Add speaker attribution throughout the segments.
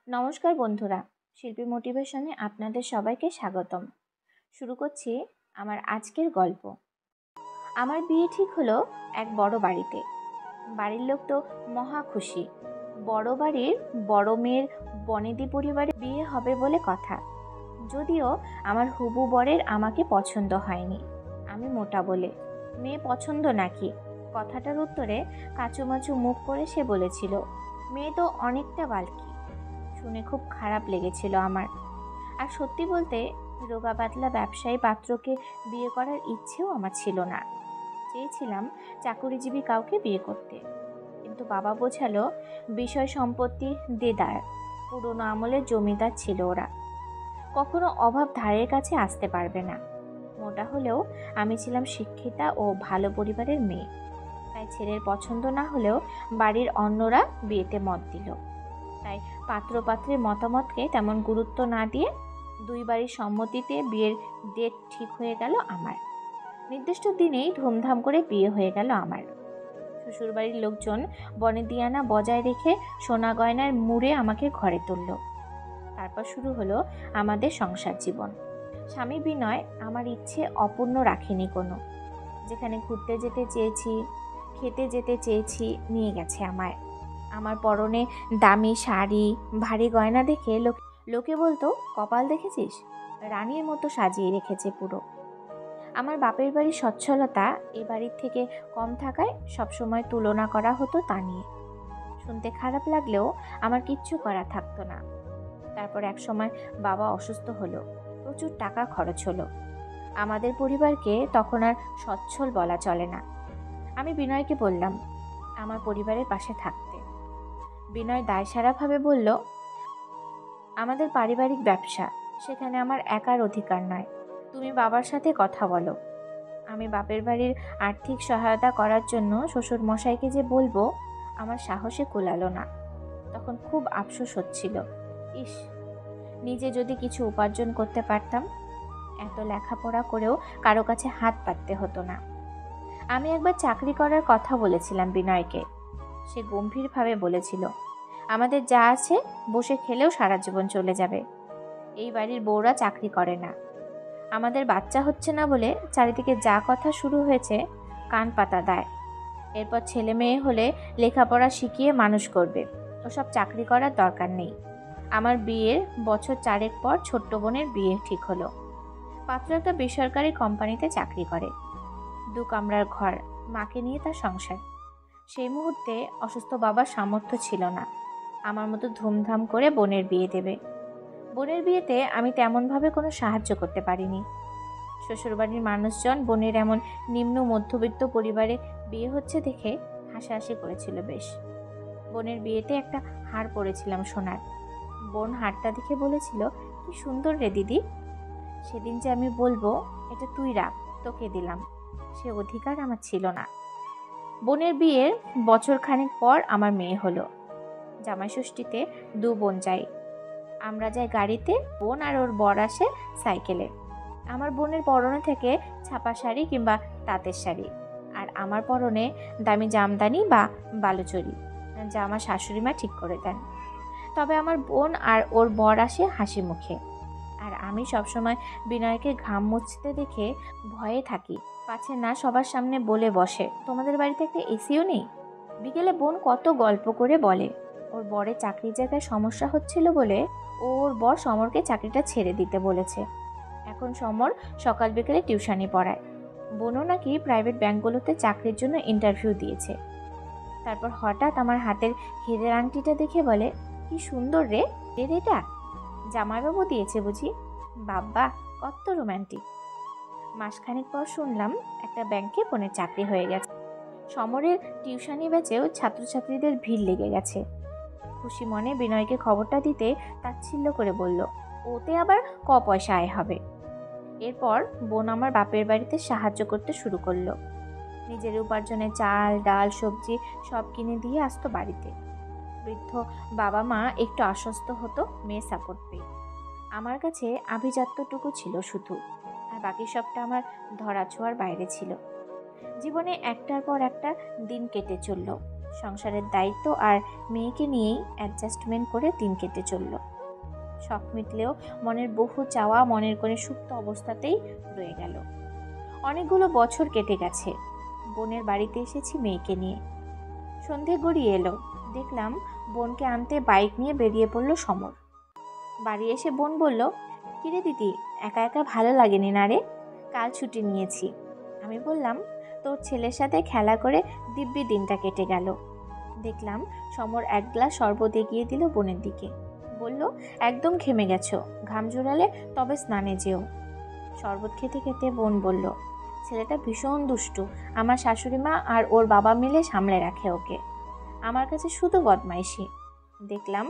Speaker 1: নমস্কার বন্ধুরা, শিল্পী মোটিভেশনে আপনাদের সবাইকে স্বাগতম। শুরু করছি আমার আজকের গল্প। আমার বিয়ে ঠিক হলো এক বড় বাড়িতে। বাড়ির লোক তো মহা খুশি। বড় বাড়ির বড় মেয়ের বনেদি পরিবারে বিয়ে হবে বলে কথা। যদিও আমার হবু বরের আমাকে পছন্দ হয়নি। আমি মোটা বলে, মেয়ে পছন্দ নাকি? কথাটার উত্তরে কাচুমাচু মুখ করে সে বলেছিল, মেয়ে তো অনেকটা বালকি। শুনে খুব খারাপ লেগেছিল আমার। আর সত্যি বলতে, রোগা পাতলা ব্যবসায়ী পাত্রকে বিয়ে করার ইচ্ছেও আমার ছিল না। চেয়েছিলাম চাকুরিজীবী কাউকে বিয়ে করতে, কিন্তু বাবা বোঝালো বিষয় সম্পত্তি দেদার, পুরনো আমলের জমিদার ছিল ওরা, কখনো অভাব ধারের কাছে আসতে পারবে না। মোটা হলেও আমি ছিলাম শিক্ষিতা ও ভালো পরিবারের মেয়ে, তাই ছেলের পছন্দ না হলেও বাড়ির অন্যরা বিয়েতে মত দিল। তাই পাত্রপাত্রের মতামতকে তেমন গুরুত্ব না দিয়ে দুই বাড়ির সম্মতিতে বিয়ের ডেট ঠিক হয়ে গেল আমার। নির্দিষ্ট দিনেই ধুমধাম করে বিয়ে হয়ে গেল আমার। শ্বশুরবাড়ির লোকজন বনেদিয়ানা বজায় রেখে সোনা গয়নার মুড়ে আমাকে ঘরে তুলল। তারপর শুরু হলো আমাদের সংসার জীবন। স্বামী বিনয় আমার ইচ্ছে অপূর্ণ রাখেনি কোনো। যেখানে ঘুরতে যেতে চেয়েছি, খেতে যেতে চেয়েছি, নিয়ে গেছে আমায়। আমার পরনে দামি শাড়ি, ভারী গয়না দেখে লোকে বলতো, কপাল দেখেছিস, রানীর মতো সাজিয়ে রেখেছে পুরো। আমার বাপের বাড়ির সচ্ছলতা এ বাড়ির থেকে কম থাকায় সবসময় তুলনা করা হতো তা নিয়ে। শুনতে খারাপ লাগলেও আমার কিচ্ছু করা থাকতো না। তারপর এক সময় বাবা অসুস্থ হলো, প্রচুর টাকা খরচ হলো। আমাদের পরিবারকে তখন আর সচ্ছল বলা চলে না। আমি বিনয়কে বললাম আমার পরিবারের পাশে থাকতে। বিনয় দায়সারাভাবে বলল, আমাদের পারিবারিক ব্যবসা, সেখানে আমার একার অধিকার নয়, তুমি বাবার সাথে কথা বলো। আমি বাপের বাড়ির আর্থিক সহায়তা করার জন্য শ্বশুর মশাইকে যে বলবো, আমার সাহসে কুলালো না। তখন খুব আফসোস হচ্ছিল, ইস, নিজে যদি কিছু উপার্জন করতে পারতাম, এত লেখাপড়া করেও কারো কাছে হাত পাততে হতো না। আমি একবার চাকরি করার কথা বলেছিলাম বিনয়কে। সে গম্ভীরভাবে বলেছিল, আমাদের যা আছে বসে খেলেও সারা জীবন চলে যাবে। এই বাড়ির বউরা চাকরি করে না। আমাদের বাচ্চা হচ্ছে না বলে চারিদিকে যা কথা শুরু হয়েছে, কান পাতা দেয়। এরপর ছেলে মেয়ে হলে লেখাপড়া শিখিয়ে মানুষ করবে, ওসব চাকরি করার দরকার নেই। আমার বিয়ের বছর 4 পর ছোট্ট বোনের বিয়ে ঠিক হলো। পাত্র একটা বেসরকারি কোম্পানিতে চাকরি করে, 2 কামরার ঘর, মাকে নিয়ে তার সংসার। সেই মুহূর্তে অসুস্থ বাবার সামর্থ্য ছিল না আমার মতো ধুমধাম করে বোনের বিয়ে দেবে। বোনের বিয়েতে আমি তেমনভাবে কোনো সাহায্য করতে পারিনি। শ্বশুরবাড়ির মানুষজন বোনের এমন নিম্ন মধ্যবিত্ত পরিবারে বিয়ে হচ্ছে দেখে হাসাহাসি করেছিল বেশ। বোনের বিয়েতে একটা হার পরেছিলাম সোনার। বোন হারটা দেখে বলেছিল, কি সুন্দর রে দিদি। সেদিন যে আমি বলবো, এটা তুই রাখ, তোকে দিলাম, সে অধিকার আমার ছিল না। বোনের বিয়ের বছর খানেক পর আমার মেয়ে হলো। জামাই ষষ্ঠীতে 2 বোন যাই। আমরা যাই গাড়িতে, বোন আর ওর বর আসে সাইকেলে। আমার বোনের পরনে থেকে ছাপা শাড়ি কিংবা তাঁতের শাড়ি, আর আমার পরনে দামি জামদানি বা বালুচরি, যা আমার শাশুড়ি মা ঠিক করে দেন। তবে আমার বোন আর ওর বর আসে হাসি মুখে, আর আমি সবসময় বিনয়কে ঘাম মুছতে দেখে ভয়ে থাকি, পাছে না সবার সামনে বলে বসে, তোমাদের বাড়িতে একটা এসিও নেই। বিকেলে বোন কত গল্প করে বলে ওর বরের চাকরির জায়গায় সমস্যা হচ্ছিল বলে ওর বর সমরকে চাকরিটা ছেড়ে দিতে বলেছে। এখন সমর সকাল বিকেলে টিউশনি পড়ায়। বোনও নাকি প্রাইভেট ব্যাংকগুলোতে চাকরির জন্য ইন্টারভিউ দিয়েছে। তারপর হঠাৎ আমার হাতের হীরের আংটিটা দেখে বলে, কি সুন্দর রে, এটা জামাইবাবু দিয়েছে বুঝি? বাবা, কত রোম্যান্টিক। মাসখানেক পর শুনলাম একটা ব্যাংকে বোনের চাকরি হয়ে গেছে। সমরের টিউশনি ব্যাচেও ছাত্রছাত্রীদের ভিড় লেগে গেছে। খুশি মনে বিনয়কে খবরটা দিতে তাচ্ছিল্য করে বলল, ওতে আবার পয়সা আয় হবে। এরপর বোন আমার বাপের বাড়িতে সাহায্য করতে শুরু করলো। নিজের উপার্জনে চাল ডাল সবজি সব কিনে দিয়ে আসতো বাড়িতে। বৃদ্ধ বাবা মা একটু আশ্বস্ত হতো মেয়ে সাপোর্ট পেয়ে। আমার কাছে আভিজাত্যটুকু ছিল শুধু, আর বাকি সবটা আমার ধরাছোঁয়ার বাইরে ছিল। জীবনে একটার পর একটা দিন কেটে চলল। সংসারের দায়িত্ব আর মেয়েকে নিয়েই অ্যাডজাস্টমেন্ট করে দিন কেটে চলল। শখ মিটলেও মনের বহু চাওয়া মনের কোণে সুপ্ত অবস্থাতেই রয়ে গেল। অনেকগুলো বছর কেটে গেছে। বোনের বাড়িতে এসেছি মেয়েকে নিয়ে। সন্ধে গড়িয়ে এলো। দেখলাম বোনকে আনতে বাইক নিয়ে বেরিয়ে পড়ল সমর। বাড়ি এসে বোন বলল, কিরে দিদি, একা একা ভালো লাগেনি না রে? কাল ছুটি নিয়েছি। আমি বললাম, তোর ছেলের সাথে খেলা করে দিব্যি দিনটা কেটে গেল। দেখলাম সমর এক গ্লাস শরবত এগিয়ে দিল বোনের দিকে। বলল, একদম ঘেমে গেছো, ঘাম জোড়ালে তবে স্নানে যেও। শরবত খেতে খেতে বোন বলল, ছেলেটা ভীষণ দুষ্টু, আমার শাশুড়ি মা আর ওর বাবা মিলে সামলে রাখে ওকে। আমার কাছে শুধু বদমাইশি। দেখলাম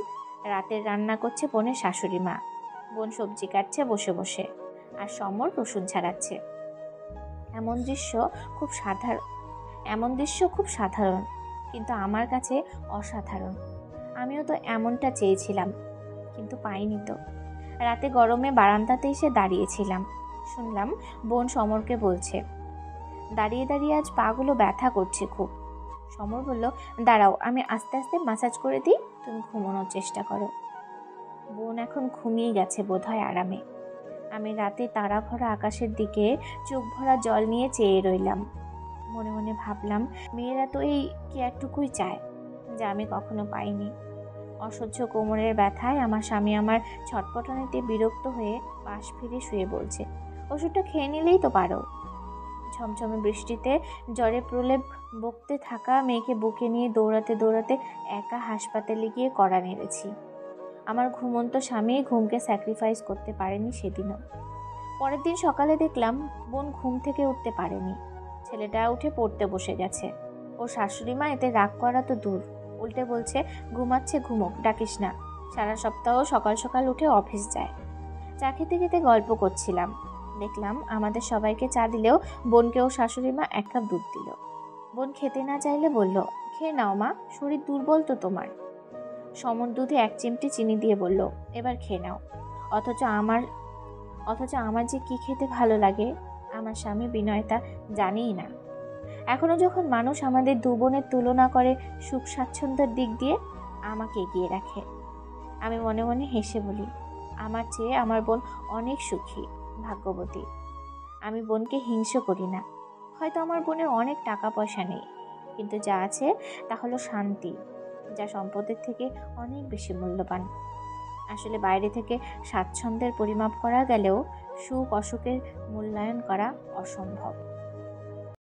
Speaker 1: রাতের রান্না করছে বোনের শাশুড়ি মা। বোন সবজি কাটছে বসে বসে, আর সমর রসুন ছাড়াচ্ছে। এমন দৃশ্য খুব সাধারণ, কিন্তু আমার কাছে অসাধারণ। আমিও তো এমনটা চেয়েছিলাম, কিন্তু পাইনি তো। রাতে গরমে বারান্দাতে এসে দাঁড়িয়েছিলাম। শুনলাম বোন সমরকে বলছে, দাঁড়িয়ে দাঁড়িয়ে আজ পাগুলো ব্যথা করছে খুব। সমর বলল, দাঁড়াও, আমি আস্তে আস্তে মাসাজ করে দিই, তুমি ঘুমানোর চেষ্টা করো। বোন এখন ঘুমিয়ে গেছে বোধহয় আরামে। আমি রাতে তারা ভরা আকাশের দিকে চোখ ভরা জল নিয়ে চেয়ে রইলাম। মনে মনে ভাবলাম, মেয়েরা তো এই কেয়ারটুকুই চায়, যা আমি কখনো পাইনি। অসহ্য কোমরের ব্যথায় আমার স্বামী আমার ছটপটানিতে বিরক্ত হয়ে পাশ ফিরে শুয়ে বলছে, ওষুধটা খেয়ে নিলেই তো পারো। ঝমঝমে বৃষ্টিতে জ্বরে প্রলেপ বকতে থাকা মেয়েকে বুকে নিয়ে দৌড়াতে দৌড়াতে একা হাসপাতালে গিয়ে কড়া নেড়েছি। আমার ঘুমন্ত স্বামী ঘুমকে স্যাক্রিফাইস করতে পারেনি সেদিনও। পরের দিন সকালে দেখলাম বোন ঘুম থেকে উঠতে পারেনি। ছেলেটা উঠে পড়তে বসে গেছে। ওর শাশুড়ি মা এতে রাগ করা তো দূর, উল্টে বলছে, ঘুমাচ্ছে ঘুমোক, ডাকিস না। সারা সপ্তাহ সকাল সকাল উঠে অফিস যায়। চা খেতে খেতে গল্প করছিলাম। দেখলাম আমাদের সবাইকে চা দিলেও বোনকে ও শাশুড়ি মা 1 কাপ দুধ দিল। বোন খেতে না চাইলে বলল, খেয়ে নাও মা, শরীর দুর্বল তো তোমার। সমর দুধে 1 চিমটি চিনি দিয়ে বলল, এবার খেয়ে নাও। অথচ আমার যে কি খেতে ভালো লাগে আমার স্বামী বিনয় তা জানেই না। এখনো যখন মানুষ আমাদের দু বোনের তুলনা করে সুখ স্বাচ্ছন্দ্যের দিক দিয়ে, আমাকে এগিয়ে রাখে। আমি মনে মনে হেসে বলি, আমার চেয়ে আমার বোন অনেক সুখী, ভাগ্যবতী। আমি বোনকে হিংসে করি না। হয়তো আমার বোনের অনেক টাকা পয়সা নেই, কিন্তু যা আছে তা হলো শান্তি, যা সম্পদের থেকে অনেক বেশি মূল্যবান। আসলে বাইরে থেকে স্বাচ্ছন্দ্যের পরিমাপ করা গেলেও সুখ অসুখের মূল্যায়ন করা অসম্ভব।